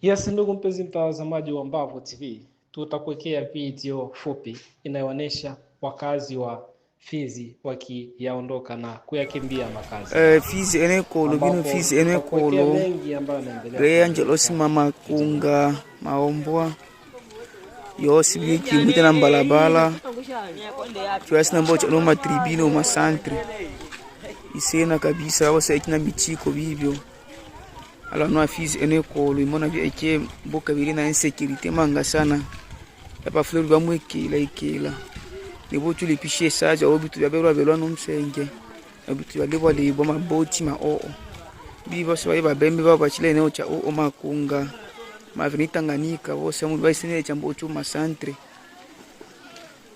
Yes, ndugu mpenzi mtazamaji wa Mbavu TV, tutakuwekea video fupi inayoonyesha wakazi wa Fizi wakiyaondoka na kuyakimbia makazi. Fizi enekolo bino Fizi enekolo mengi ambayo yanaendelea. Reangelo simama kunga maombwa yosi biki mbita na mbalabala tuasi na mbocha no tribino masantre isena kabisa wasa ikina bichiko bibyo ala no Fizi enekolo imona bya ike mboka biri na insecurity manga sana yapa fleur bamwekela ikela nibo tulipishe saja obitu bya berwa belwa no msenge obitu bya lebwa lebo maboti ma oo biba swa ba bembe ba bachile ne cha o makunga mavini Tanganyika bose mu baisene cha mbocho masantre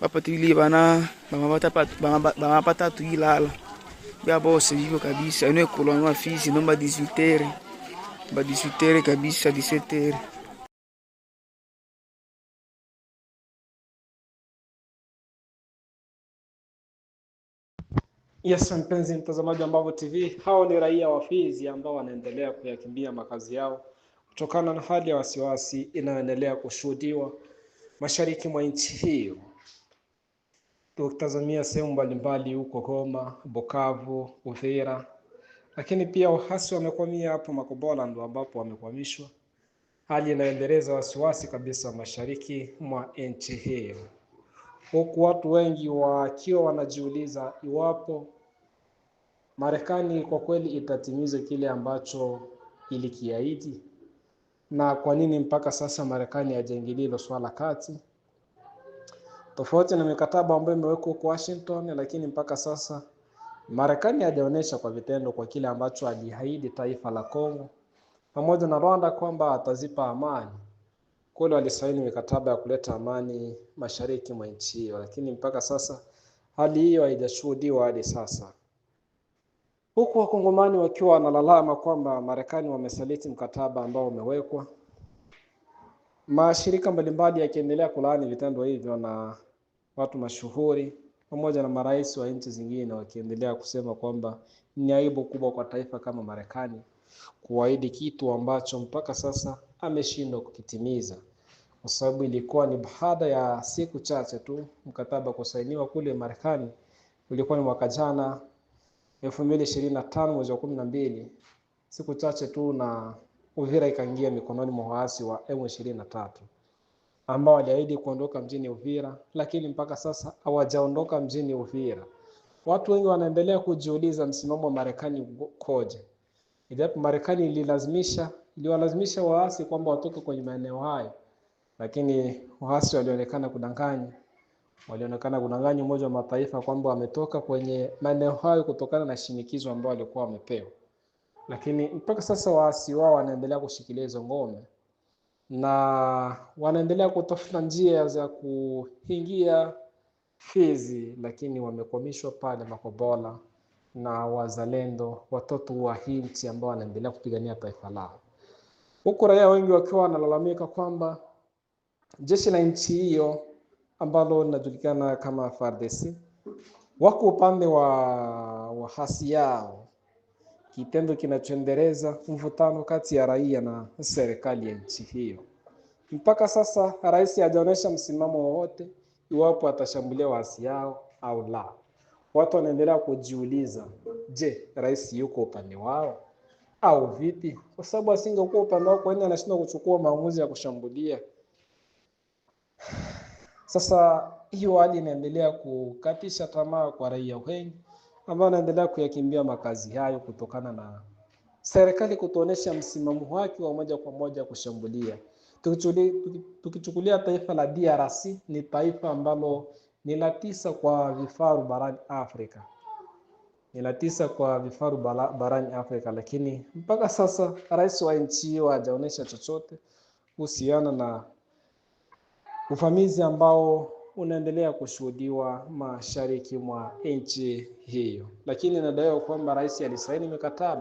bapatili bana bama patatu ilala bya bose bibo kabisa ene kolonwa Fizi nomba 18h ba 18h kabisa 17h. Yes, mpenzi mtazamaji wa Mbavu TV, hao ni raia wa Fizi ambao wanaendelea kuyakimbia makazi yao kutokana na hali ya wasiwasi inayoendelea kushuhudiwa mashariki mwa nchi hiyo. Tukitazamia sehemu mbalimbali huko Goma, Bukavu, Uvira, lakini pia wahasi wamekwamia hapo Makobola, ndo ambapo wamekwamishwa. Hali inaendeleza wasiwasi kabisa mashariki mwa nchi hiyo, huku watu wengi wakiwa wanajiuliza iwapo Marekani kwa kweli itatimiza kile ambacho ilikiahidi, na kwa nini mpaka sasa Marekani hajaingilia hilo swala kati, tofauti na mikataba ambayo imewekwa huko Washington. Lakini mpaka sasa Marekani hajaonyesha kwa vitendo kwa kile ambacho aliahidi taifa la Kongo pamoja na Rwanda kwamba atazipa amani. Kule walisaini mikataba ya kuleta amani mashariki mwa nchi hiyo, lakini mpaka sasa hali hiyo haijashuhudiwa hadi sasa, huku wakongomani wakiwa wanalalama kwamba Marekani wamesaliti mkataba ambao umewekwa. Mashirika mbalimbali yakiendelea kulaani vitendo hivyo, na watu mashuhuri pamoja na marais wa nchi zingine wakiendelea kusema kwamba ni aibu kubwa kwa taifa kama Marekani kuahidi kitu ambacho mpaka sasa ameshindwa kukitimiza, kwa sababu ilikuwa ni baada ya siku chache tu mkataba kusainiwa kule Marekani. Ulikuwa ni mwaka jana 2025 mwezi wa 12, siku chache tu na Uvira ikaingia mikononi mwa waasi wa M23 ambao waliahidi kuondoka mjini Uvira, lakini mpaka sasa hawajaondoka mjini Uvira. Watu wengi wanaendelea kujiuliza msimamo wa Marekani koje, ijapo Marekani iliwalazimisha waasi kwamba watoke kwenye maeneo hayo, lakini waasi walionekana kudanganya Umoja wa Mataifa kwamba wametoka kwenye maeneo hayo kutokana na shinikizo ambalo walikuwa wamepewa. Lakini mpaka sasa waasi wao wanaendelea kushikilia hizo ngome na wanaendelea kutafuta njia za kuingia Fizi, lakini wamekwamishwa pale Makobola na wazalendo, watoto wa nchi ambao wanaendelea kupigania taifa lao, huku raia wengi wakiwa wanalalamika kwamba jeshi la nchi hiyo ambalo linajulikana kama FARDC wako upande wa hasi yao, kitendo kinachoendeleza mvutano kati ya raia na serikali ya nchi hiyo. Mpaka sasa rais hajaonyesha msimamo wowote iwapo atashambulia waasi yao au la. Watu wanaendelea kujiuliza, je, rais yuko upande wao au vipi? Kwa sababu asingekuwa upande wao, kwa nini anashindwa kuchukua maamuzi ya kushambulia? Sasa hiyo hali inaendelea kukatisha tamaa kwa raia wengi ambao wanaendelea kuyakimbia makazi hayo kutokana na serikali kutoonyesha msimamo wake wa moja kwa moja kushambulia. Tukichukulia taifa la DRC, ni taifa ambalo ni la 9 kwa vifaru barani Afrika. barani Afrika, lakini mpaka sasa rais wa nchi hiyo hajaonyesha chochote kuhusiana na uvamizi ambao unaendelea kushuhudiwa mashariki mwa nchi hiyo. Lakini inadaiwa kwamba rais alisaini mikataba